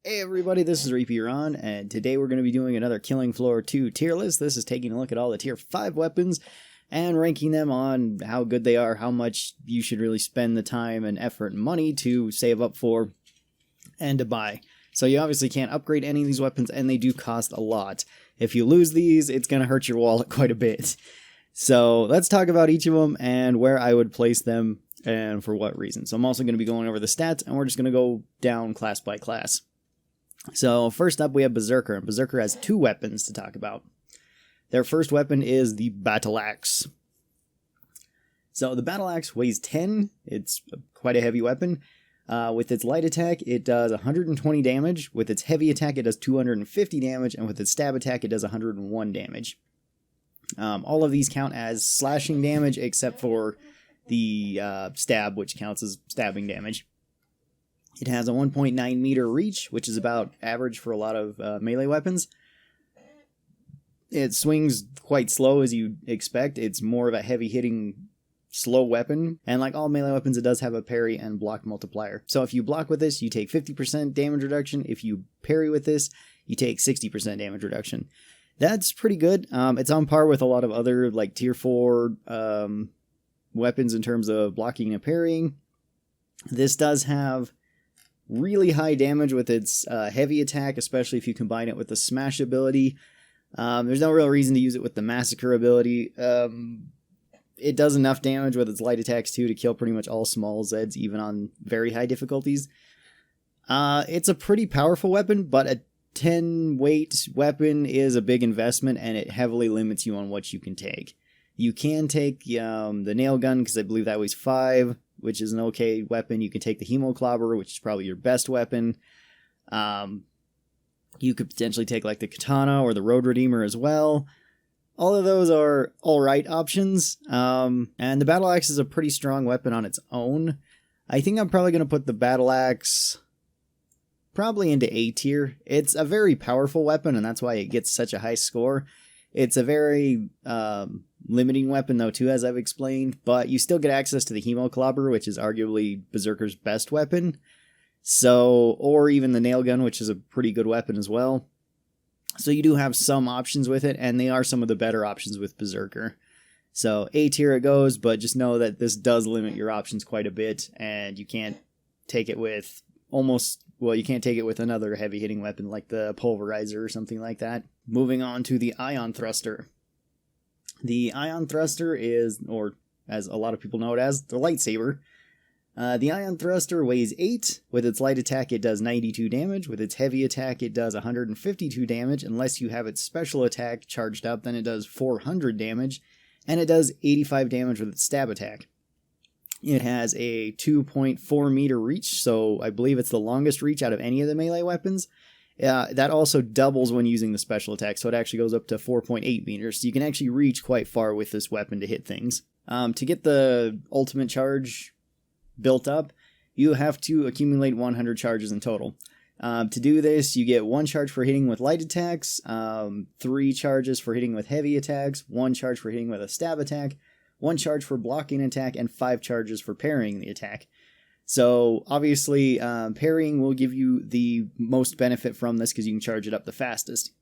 Hey everybody, this is Reapy Ron, and today we're going to be doing another Killing Floor 2 tier list. This is taking a look at all the tier 5 weapons and ranking them on how good they are, how much you should really spend the time and effort and money to save up for and to buy. So you obviously can't upgrade any of these weapons, and they do cost a lot. If you lose these, it's going to hurt your wallet quite a bit. So let's talk about each of them and where I would place them and for what reason. So I'm also going to be going over the stats, and we're just going to go down class by class. So first up we have Berserker, and Berserker has 2 weapons to talk about. Their first weapon is the Battle Axe. So the Battle Axe weighs 10, it's quite a heavy weapon. With its light attack it does 120 damage, with its heavy attack it does 250 damage, and with its stab attack it does 101 damage. All of these count as slashing damage except for the stab, which counts as stabbing damage. It has a 1.9 meter reach, which is about average for a lot of melee weapons. It swings quite slow as you'd expect. It's more of a heavy-hitting, slow weapon. And like all melee weapons, it does have a parry and block multiplier. So if you block with this, you take 50% damage reduction. If you parry with this, you take 60% damage reduction. That's pretty good. It's on par with a lot of other like tier 4 weapons in terms of blocking and parrying. This does have really high damage with its heavy attack, especially if you combine it with the smash ability. There's no real reason to use it with the massacre ability. It does enough damage with its light attacks too to kill pretty much all small Zeds, even on very high difficulties. It's a pretty powerful weapon, but a 10 weight weapon is a big investment, and it heavily limits you on what you can take. You can take the nail gun, because I believe that weighs 5, which is an okay weapon. You can take the Hemoclobber, which is probably your best weapon. You could potentially take like the Katana or the Road Redeemer as well. All of those are alright options. And the Battle Axe is a pretty strong weapon on its own. I think I'm probably going to put the Battle Axe probably into A tier. It's a very powerful weapon, and that's why it gets such a high score. It's a very limiting weapon though too, as I've explained, but you still get access to the Hemoclobber, which is arguably Berserker's best weapon. So, or even the nail gun, which is a pretty good weapon as well. So you do have some options with it, and they are some of the better options with Berserker. So A tier it goes, but just know that this does limit your options quite a bit, and you can't take it with you can't take it with another heavy hitting weapon like the Pulverizer or something like that. Moving on to the Ion Thruster. The Ion Thruster is, or as a lot of people know it as, the lightsaber. The Ion Thruster weighs 8. With its light attack it does 92 damage. With its heavy attack it does 152 damage. Unless you have its special attack charged up, then it does 400 damage. And it does 85 damage with its stab attack. It has a 2.4 meter reach, so I believe it's the longest reach out of any of the melee weapons. That also doubles when using the special attack, so it actually goes up to 4.8 meters. So you can actually reach quite far with this weapon to hit things. To get the ultimate charge built up, you have to accumulate 100 charges in total. To do this, you get 1 charge for hitting with light attacks, 3 charges for hitting with heavy attacks, 1 charge for hitting with a stab attack, 1 charge for blocking attack, and 5 charges for parrying the attack. So obviously parrying will give you the most benefit from this because you can charge it up the fastest.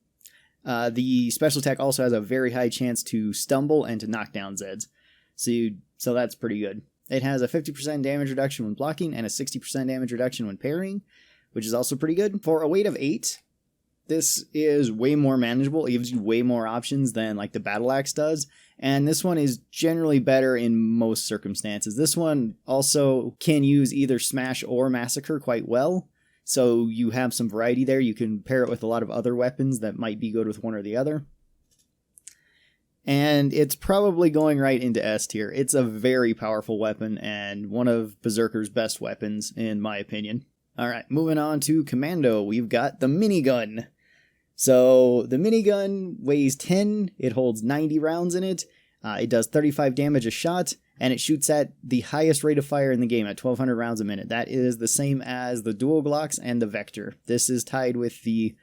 The special attack also has a very high chance to stumble and to knock down Zeds. So that's pretty good. It has a 50% damage reduction when blocking and a 60% damage reduction when parrying, which is also pretty good. For a weight of 8, this is way more manageable. It gives you way more options than like the Battle Axe does. And this one is generally better in most circumstances. This one also can use either Smash or Massacre quite well. So you have some variety there. You can pair it with a lot of other weapons that might be good with one or the other. And it's probably going right into S tier. It's a very powerful weapon and one of Berserker's best weapons, in my opinion. Alright, moving on to Commando. We've got the Minigun. So the Minigun weighs 10, it holds 90 rounds in it, it does 35 damage a shot, and it shoots at the highest rate of fire in the game at 1200 rounds a minute. That is the same as the Dual Glocks and the Vector. This is tied with the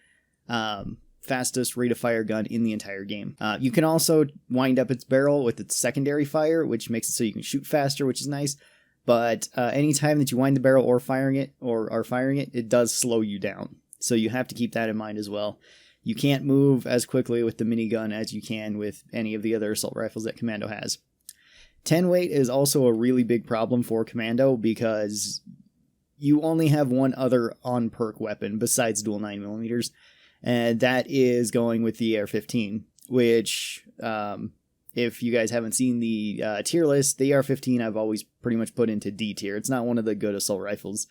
fastest rate of fire gun in the entire game. You can also wind up its barrel with its secondary fire, which makes it so you can shoot faster, which is nice. But anytime that you wind the barrel or are firing it, it does slow you down. So you have to keep that in mind as well. You can't move as quickly with the minigun as you can with any of the other assault rifles that Commando has. 10 weight is also a really big problem for Commando because you only have one other on-perk weapon besides dual 9mm, and that is going with the AR-15, which, if you guys haven't seen the tier list, the AR-15 I've always pretty much put into D tier. It's not one of the good assault rifles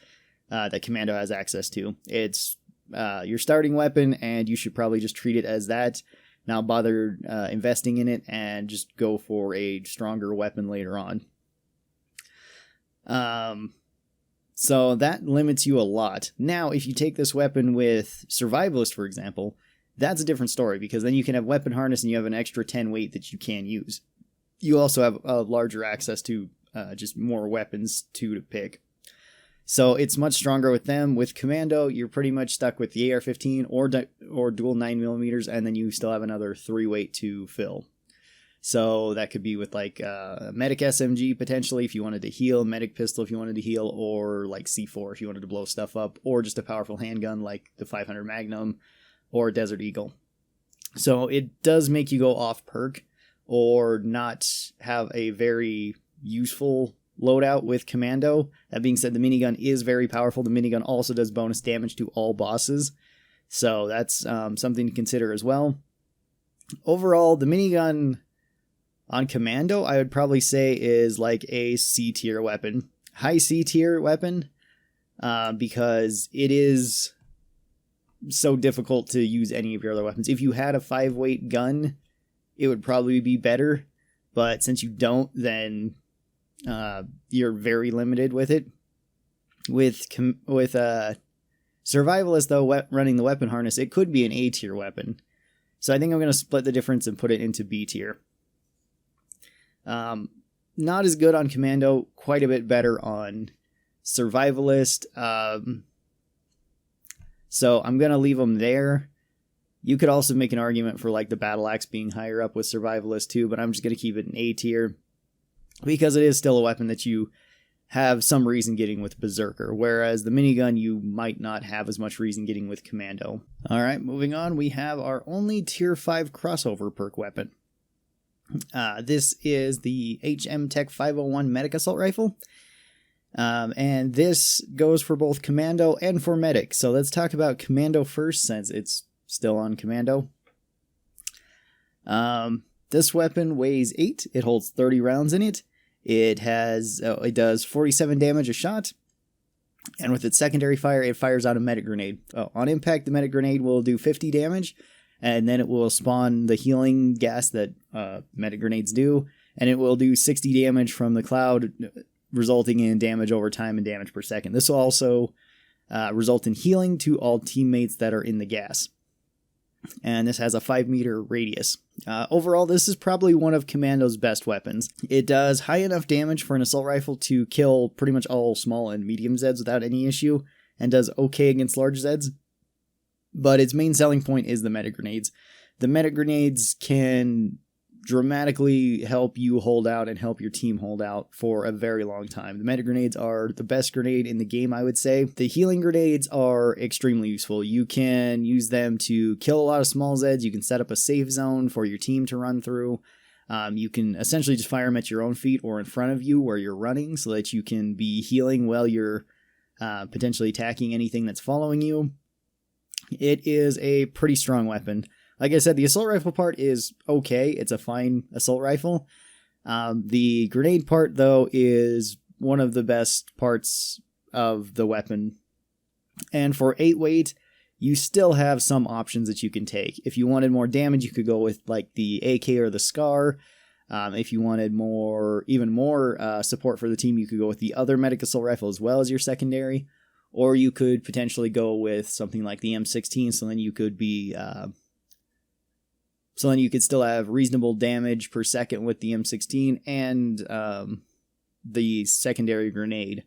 that Commando has access to. It's your starting weapon, and you should probably just treat it as that. Not bother investing in it, and just go for a stronger weapon later on. So that limits you a lot. Now, if you take this weapon with Survivalist, for example, that's a different story, because then you can have weapon harness and you have an extra 10 weight that you can use. You also have a larger access to just more weapons to pick. So it's much stronger with them. With Commando, you're pretty much stuck with the AR-15 or dual 9mm, and then you still have another 3 weight to fill. So that could be with like a medic SMG potentially if you wanted to heal, medic pistol if you wanted to heal, or like C4 if you wanted to blow stuff up, or just a powerful handgun like the 500 Magnum or Desert Eagle. So it does make you go off perk or not have a very useful loadout with Commando. That being said, the minigun is very powerful. The minigun also does bonus damage to all bosses, so that's something to consider as well. Overall, the minigun on Commando, I would probably say, is like a C tier weapon. High C tier weapon, because it is so difficult to use any of your other weapons. If you had a 5 weight gun, it would probably be better, but since you don't, then you're very limited with it. With Survivalist, though, running the weapon harness, it could be an A tier weapon. So I think I'm going to split the difference and put it into B tier. Not as good on Commando, quite a bit better on Survivalist. So I'm going to leave them there. You could also make an argument for like the Battle Axe being higher up with Survivalist too, but I'm just going to keep it in A tier, because it is still a weapon that you have some reason getting with Berserker, whereas the minigun you might not have as much reason getting with Commando. Alright, moving on, we have our only tier 5 crossover perk weapon. This is the HM Tech 501 Medic Assault Rifle, and this goes for both Commando and for Medic. So let's talk about Commando first, since it's still on Commando. This weapon weighs 8, it holds 30 rounds in it. It does 47 damage a shot, and with its secondary fire, it fires out a medic grenade. On impact, the medic grenade will do 50 damage, and then it will spawn the healing gas that medic grenades do, and it will do 60 damage from the cloud, resulting in damage over time and damage per second. This will also result in healing to all teammates that are in the gas. And this has a 5-meter radius. Overall, this is probably one of Commando's best weapons. It does high enough damage for an assault rifle to kill pretty much all small and medium Zeds without any issue, and does okay against large Zeds. But its main selling point is the medic grenades. The medic grenades can dramatically help you hold out and help your team hold out for a very long time. The medic grenades are the best grenade in the game, I would say. The healing grenades are extremely useful. You can use them to kill a lot of small Zeds. You can set up a safe zone for your team to run through. You can essentially just fire them at your own feet or in front of you where you're running, so that you can be healing while you're potentially attacking anything that's following you. It is a pretty strong weapon. Like I said, the assault rifle part is okay. It's a fine assault rifle. The grenade part, though, is one of the best parts of the weapon. And for 8 weight, you still have some options that you can take. If you wanted more damage, you could go with like the AK or the Scar. If you wanted even more support for the team, you could go with the other medic assault rifle as well as your secondary. Or you could potentially go with something like the M16, so then you could be... So then you could still have reasonable damage per second with the M16 and the secondary grenade,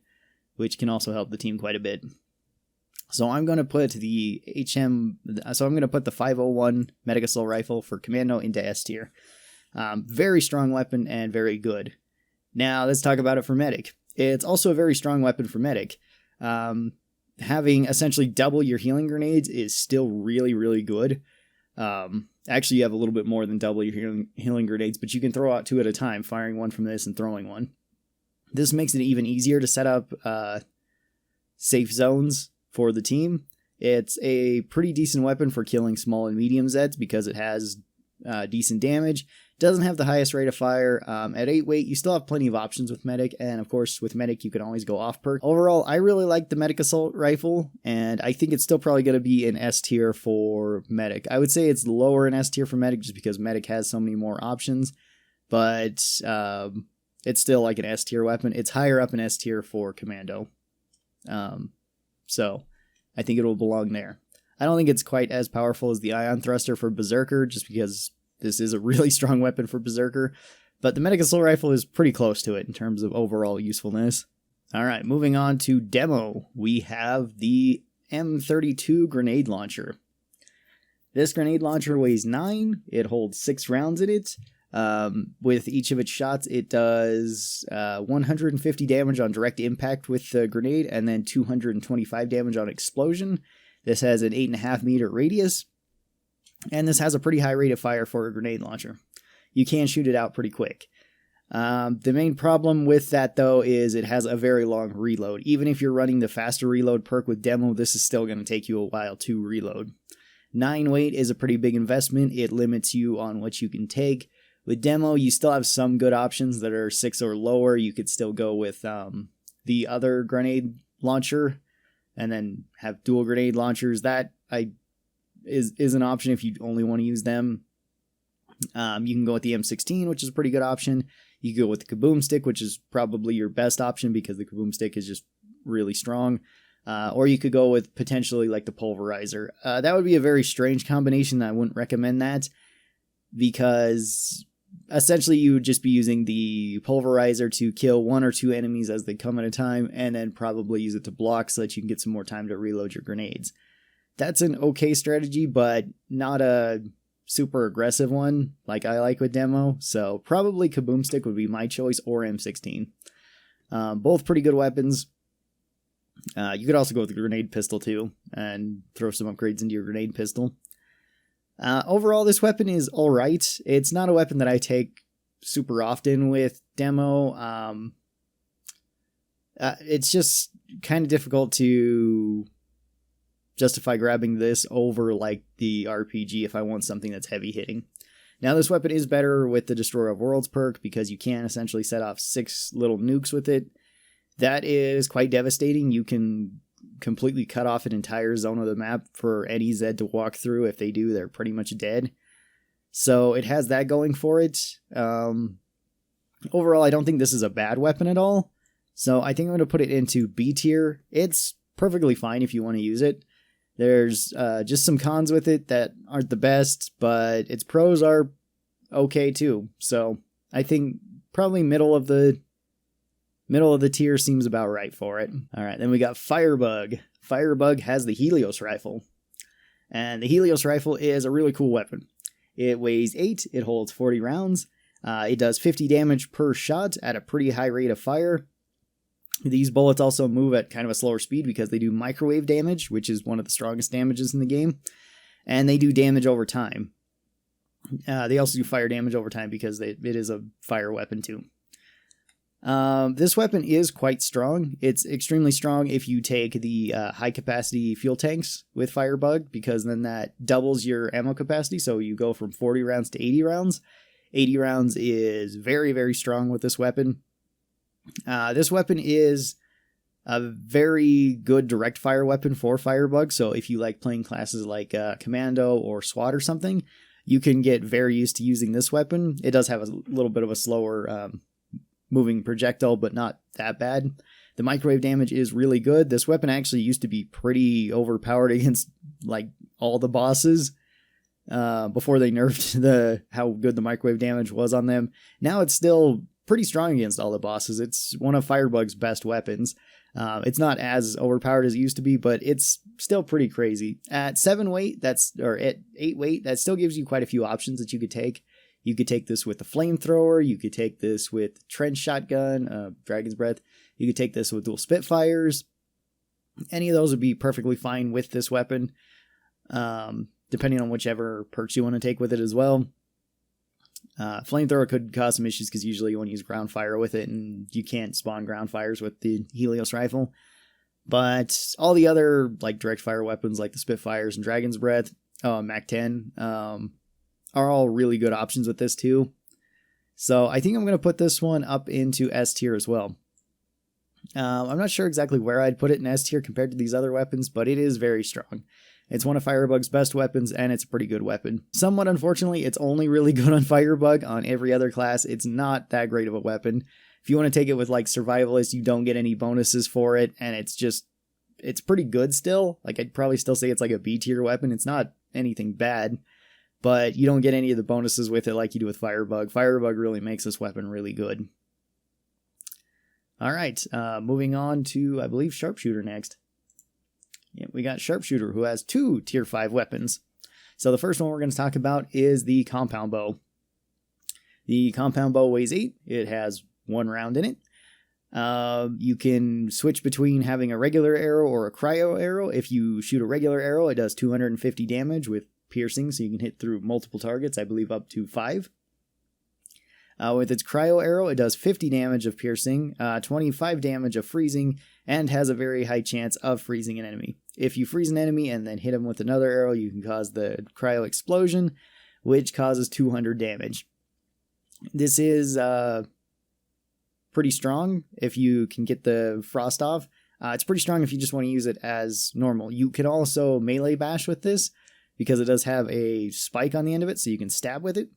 which can also help the team quite a bit. So I'm going to put the the 501 Medic Assault Rifle for Commando into S tier. Very strong weapon and very good. Now let's talk about it for Medic. It's also a very strong weapon for Medic. having essentially double your healing grenades is still really, really good. Actually, you have a little bit more than double your healing grenades, but you can throw out 2 at a time, firing one from this and throwing one. This makes it even easier to set up safe zones for the team. It's a pretty decent weapon for killing small and medium Zeds because it has decent damage. Doesn't have the highest rate of fire. At 8 weight, you still have plenty of options with Medic, and of course, with Medic, you can always go off perk. Overall, I really like the Medic Assault Rifle, and I think it's still probably going to be an S tier for Medic. I would say it's lower in S tier for Medic just because Medic has so many more options, but it's still like an S tier weapon. It's higher up in S tier for Commando. So I think it will belong there. I don't think it's quite as powerful as the Ion Thruster for Berserker, just because this is a really strong weapon for Berserker, but the Medic Assault Rifle is pretty close to it in terms of overall usefulness. Alright, moving on to demo, we have the M32 Grenade Launcher. This grenade launcher weighs 9, it holds 6 rounds in it. With each of its shots, it does 150 damage on direct impact with the grenade, and then 225 damage on explosion. This has an 8.5 meter radius. And this has a pretty high rate of fire for a grenade launcher. You can shoot it out pretty quick. The main problem with that, though, is it has a very long reload. Even if you're running the faster reload perk with demo, this is still going to take you a while to reload. 9 weight is a pretty big investment. It limits you on what you can take. With demo, you still have some good options that are 6 or lower. You could still go with the other grenade launcher and then have dual grenade launchers. That is an option if you only want to use them. You can go with the M16, which is a pretty good option. You can go with the Kaboom Stick, which is probably your best option because the Kaboom Stick is just really strong. Or you could go with potentially like the Pulverizer. That would be a very strange combination. I wouldn't recommend that because essentially you would just be using the Pulverizer to kill 1 or 2 enemies as they come at a time, and then probably use it to block so that you can get some more time to reload your grenades. That's an okay strategy, but not a super aggressive one like I like with demo. So probably Kaboom Stick would be my choice, or M16. Both pretty good weapons. You could also go with the grenade pistol too and throw some upgrades into your grenade pistol. Overall, this weapon is alright. It's not a weapon that I take super often with demo. It's just kind of difficult to justify grabbing this over like the RPG if I want something that's heavy hitting. Now, this weapon is better with the Destroyer of Worlds perk because you can essentially set off 6 little nukes with it. That is quite devastating. You can completely cut off an entire zone of the map for any Zed to walk through. If they do, they're pretty much dead. So it has that going for it. Overall, I don't think this is a bad weapon at all. So I think I'm going to put it into B tier. It's perfectly fine if you want to use it. There's just some cons with it that aren't the best, but its pros are okay too. So I think probably middle of the tier seems about right for it. All right, then we got Firebug. Firebug has the Helios rifle, and the Helios rifle is a really cool weapon. It weighs 8. It holds 40 rounds. It does 50 damage per shot at a pretty high rate of fire. These bullets also move at kind of a slower speed because they do microwave damage, which is one of the strongest damages in the game. And they do damage over time. They also do fire damage over time because it is a fire weapon too. This weapon is quite strong. It's extremely strong if you take the high capacity fuel tanks with Firebug, because then that doubles your ammo capacity. So you go from 40 rounds to 80 rounds. 80 rounds is very, very strong with this weapon. This weapon is a very good direct fire weapon for Firebug, so if you like playing classes like Commando or SWAT or something, you can get very used to using this weapon. It does have a little bit of a slower moving projectile, but not that bad. The microwave damage is really good. This weapon actually used to be pretty overpowered against like all the bosses before they nerfed how good the microwave damage was on them. Now it's still pretty strong against all the bosses. It's one of Firebug's best weapons. It's not as overpowered as it used to be, but it's still pretty crazy. At 7 weight, at 8 weight, that still gives you quite a few options that you could take. You could take this with the flamethrower. You could take this with trench shotgun, Dragon's Breath. You could take this with dual Spitfires. Any of those would be perfectly fine with this weapon, depending on whichever perks you want to take with it as well. Flamethrower could cause some issues because usually you want to use ground fire with it, and you can't spawn ground fires with the Helios rifle. But all the other like direct fire weapons like the Spitfires and Dragon's Breath, MAC-10, are all really good options with this too. So I think I'm going to put this one up into S tier as well. I'm not sure exactly where I'd put it in S tier compared to these other weapons, but it is very strong. It's one of Firebug's best weapons, and it's a pretty good weapon. Somewhat unfortunately, it's only really good on Firebug. On every other class, it's not that great of a weapon. If you want to take it with like Survivalist, you don't get any bonuses for it, and it's pretty good still. Like, I'd probably still say it's like a B tier weapon. It's not anything bad, but you don't get any of the bonuses with it like you do with Firebug. Firebug really makes this weapon really good. Alright, moving on to, I believe, Sharpshooter next. Yeah, we got Sharpshooter, who has 2 tier 5 weapons. So the first one we're going to talk about is the Compound Bow. The Compound Bow weighs 8. It has 1 round in it. You can switch between having a regular arrow or a cryo arrow. If you shoot a regular arrow, it does 250 damage with piercing, so you can hit through multiple targets, I believe up to 5. With its cryo arrow, it does 50 damage of piercing, 25 damage of freezing, and has a very high chance of freezing an enemy. If you freeze an enemy and then hit him with another arrow, you can cause the cryo explosion, which causes 200 damage. This is pretty strong if you can get the frost off. It's pretty strong if you just want to use it as normal. You can also melee bash with this because it does have a spike on the end of it, so you can stab with it.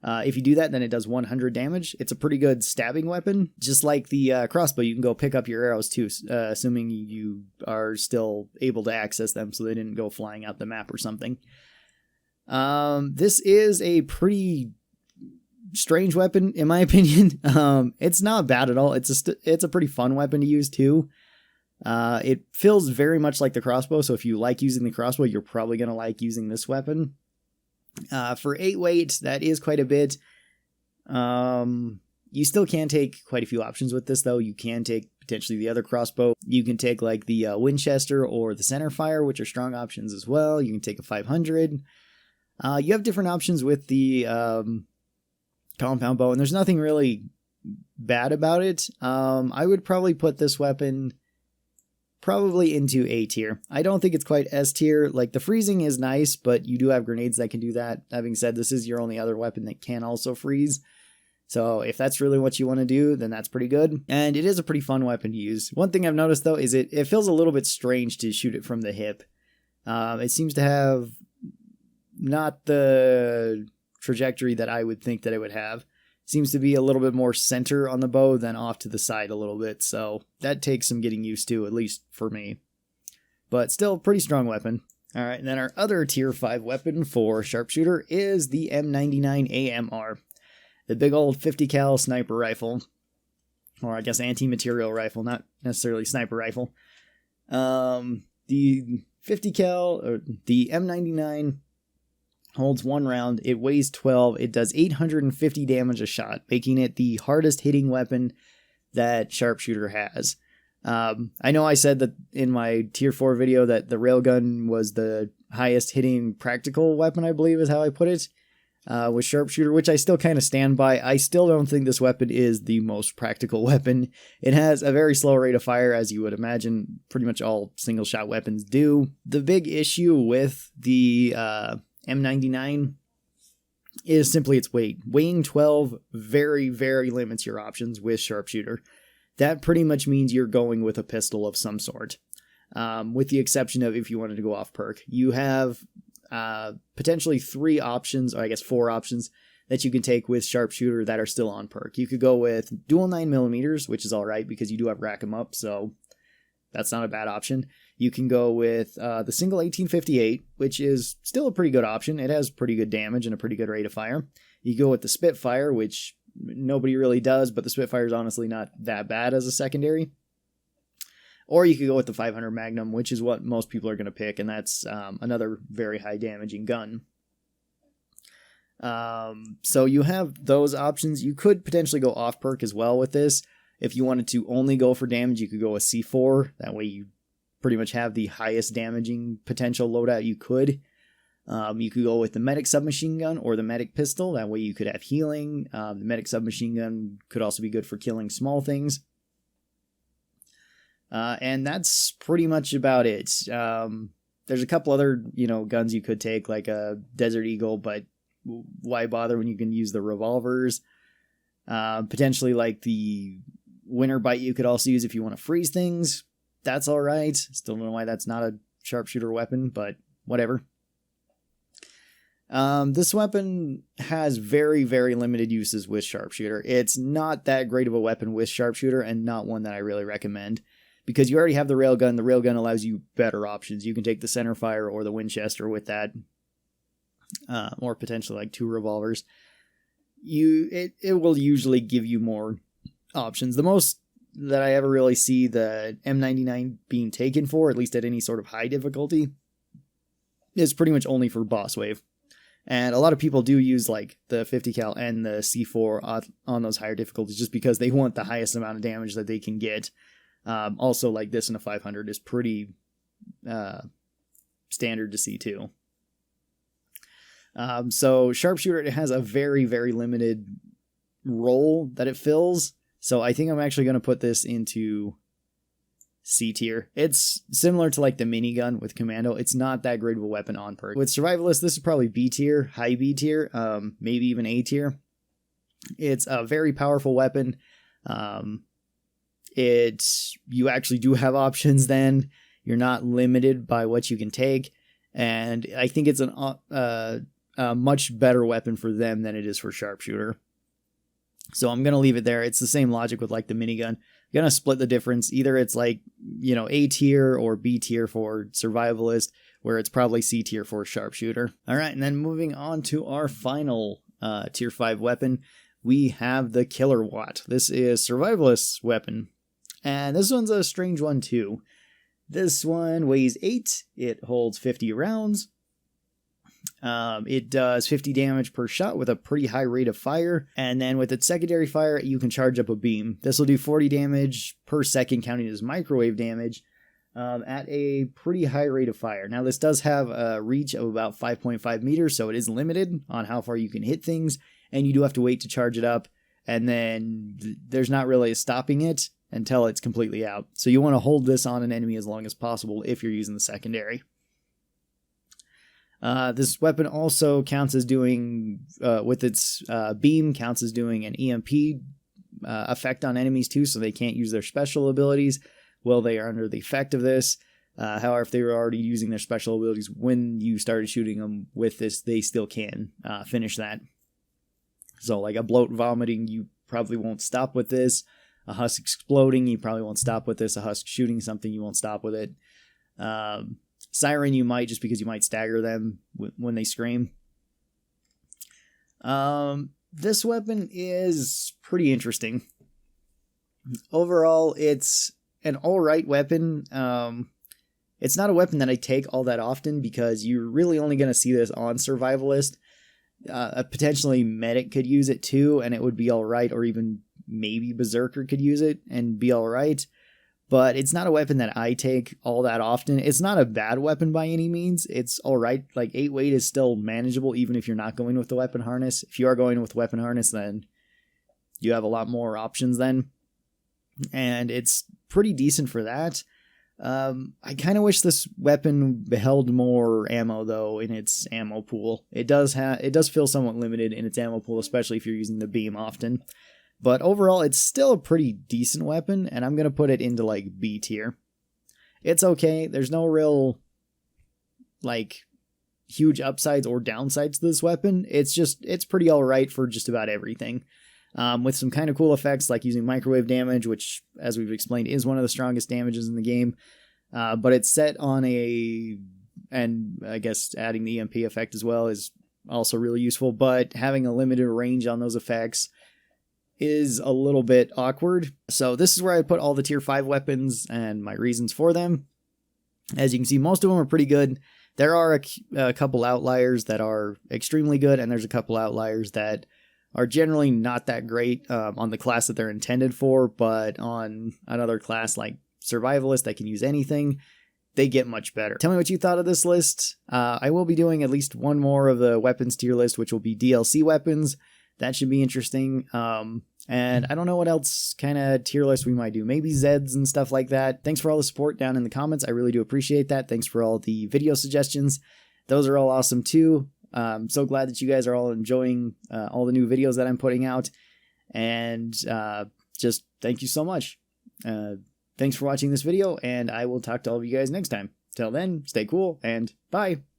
If you do that, then it does 100 damage. It's a pretty good stabbing weapon. Just like the crossbow, you can go pick up your arrows too, assuming you are still able to access them so they didn't go flying out the map or something. This is a pretty strange weapon, in my opinion. It's not bad at all. It's a pretty fun weapon to use too. It feels very much like the crossbow, so if you like using the crossbow, you're probably going to like using this weapon. For 8 weight, that is quite a bit. You still can take quite a few options with this, though. You can take potentially the other crossbow. You can take like the Winchester or the Centerfire, which are strong options as well. You can take a 500. You have different options with the Compound Bow, and there's nothing really bad about it. I would probably put this weapon probably into A tier. I don't think it's quite S tier. Like, the freezing is nice, but you do have grenades that can do that. Having said, this is your only other weapon that can also freeze. So if that's really what you want to do, then that's pretty good. And it is a pretty fun weapon to use. One thing I've noticed, though, is it feels a little bit strange to shoot it from the hip. It seems to have not the trajectory that I would think that it would have. Seems to be a little bit more center on the bow than off to the side a little bit, so that takes some getting used to, at least for me. But still, pretty strong weapon. Alright, and then our other tier 5 weapon for Sharpshooter is the M99 AMR. The big old 50 cal sniper rifle. Or I guess anti-material rifle, not necessarily sniper rifle. The 50 cal, or the M99... holds 1 round, it weighs 12, it does 850 damage a shot, making it the hardest hitting weapon that Sharpshooter has. I know I said that in my tier 4 video that the railgun was the highest hitting practical weapon, I believe is how I put it, with Sharpshooter, which I still kind of stand by. I still don't think this weapon is the most practical weapon. It has a very slow rate of fire, as you would imagine pretty much all single shot weapons do. The big issue with the M99 is simply its weight. Weighing 12 very, very limits your options with Sharpshooter. That pretty much means you're going with a pistol of some sort, with the exception of if you wanted to go off perk. You have potentially 3 options, or I guess 4 options, that you can take with Sharpshooter that are still on perk. You could go with dual 9mm, which is alright because you do have rack 'em up, so that's not a bad option. You can go with the single 1858, which is still a pretty good option. It has pretty good damage and a pretty good rate of fire. You go with the Spitfire, which nobody really does, but the Spitfire is honestly not that bad as a secondary. Or you could go with the 500 Magnum, which is what most people are going to pick, and that's another very high damaging gun. So you have those options. You could potentially go off perk as well with this. If you wanted to only go for damage, you could go with C4. That way you pretty much have the highest damaging potential loadout you could. You could go with the medic submachine gun or the medic pistol. That way you could have healing. The medic submachine gun could also be good for killing small things. And that's pretty much about it. There's a couple other, guns you could take, like a Desert Eagle, but why bother when you can use the revolvers? Potentially like the Winter Bite you could also use if you want to freeze things. That's alright. Still don't know why that's not a sharpshooter weapon, but whatever. This weapon has very, very limited uses with sharpshooter. It's not that great of a weapon with sharpshooter, and not one that I really recommend, because you already have the railgun. The railgun allows you better options. You can take the centerfire or the Winchester with that, or potentially like 2 revolvers. It will usually give you more options. The most that I ever really see the M99 being taken for, at least at any sort of high difficulty, is pretty much only for boss wave. And a lot of people do use like the 50 cal and the C4 on those higher difficulties just because they want the highest amount of damage that they can get. Also, like this in a 500 is pretty standard to see too. So sharpshooter, it has a very, very limited role that it fills. So I think I'm actually going to put this into C tier. It's similar to like the minigun with Commando. It's not that great of a weapon on perk. With Survivalist, this is probably B tier, high B tier, maybe even A tier. It's a very powerful weapon. You actually do have options then. You're not limited by what you can take. And I think it's a much better weapon for them than it is for sharpshooter. So I'm going to leave it there. It's the same logic with like the minigun. I'm going to split the difference. Either it's like, A tier or B tier for survivalist, where it's probably C tier for sharpshooter. All right, and then moving on to our final tier 5 weapon, we have the Killer Watt. This is survivalist's weapon. And this one's a strange one too. This one weighs 8. It holds 50 rounds. It does 50 damage per shot with a pretty high rate of fire. And then with its secondary fire, you can charge up a beam. This will do 40 damage per second, counting as microwave damage, at a pretty high rate of fire. Now, this does have a reach of about 5.5 meters, so it is limited on how far you can hit things. And you do have to wait to charge it up. And then there's not really stopping it until it's completely out. So you want to hold this on an enemy as long as possible if you're using the secondary. This weapon also counts as doing, with its beam, counts as doing an EMP effect on enemies too, so they can't use their special abilities while they are under the effect of this. However, if they were already using their special abilities when you started shooting them with this, they still can finish that. So like a bloat vomiting, you probably won't stop with this. A husk exploding, you probably won't stop with this. A husk shooting something, you won't stop with it. Siren, you might, just because you might stagger them when they scream. This weapon is pretty interesting. Overall, it's an alright weapon. It's not a weapon that I take all that often because you're really only going to see this on Survivalist. Potentially Medic could use it too, and it would be alright, or even maybe Berserker could use it and be alright. But it's not a weapon that I take all that often. It's not a bad weapon by any means. It's alright. Like 8 weight is still manageable even if you're not going with the weapon harness. If you are going with weapon harness, then you have a lot more options then. And it's pretty decent for that. I kind of wish this weapon held more ammo though in its ammo pool. It does feel somewhat limited in its ammo pool, especially if you're using the beam often. But overall, it's still a pretty decent weapon, and I'm going to put it into, like, B tier. It's okay. There's no real, like, huge upsides or downsides to this weapon. It's pretty alright for just about everything. With some kind of cool effects, like using microwave damage, which, as we've explained, is one of the strongest damages in the game. But it's set on and I guess adding the EMP effect as well is also really useful, but having a limited range on those effects is a little bit awkward. So this is where I put all the tier 5 weapons and my reasons for them. As you can see, most of them are pretty good. There are a couple outliers that are extremely good, and there's a couple outliers that are generally not that great on the class that they're intended for, but on another class like Survivalist that can use anything, they get much better. Tell me what you thought of this list. I will be doing at least one more of the weapons tier list, which will be DLC weapons. That should be interesting. And I don't know what else kind of tier list we might do. Maybe Zeds and stuff like that. Thanks for all the support down in the comments. I really do appreciate that. Thanks for all the video suggestions. Those are all awesome too. I'm so glad that you guys are all enjoying all the new videos that I'm putting out. And just thank you so much. Thanks for watching this video, and I will talk to all of you guys next time. Till then, stay cool, and bye!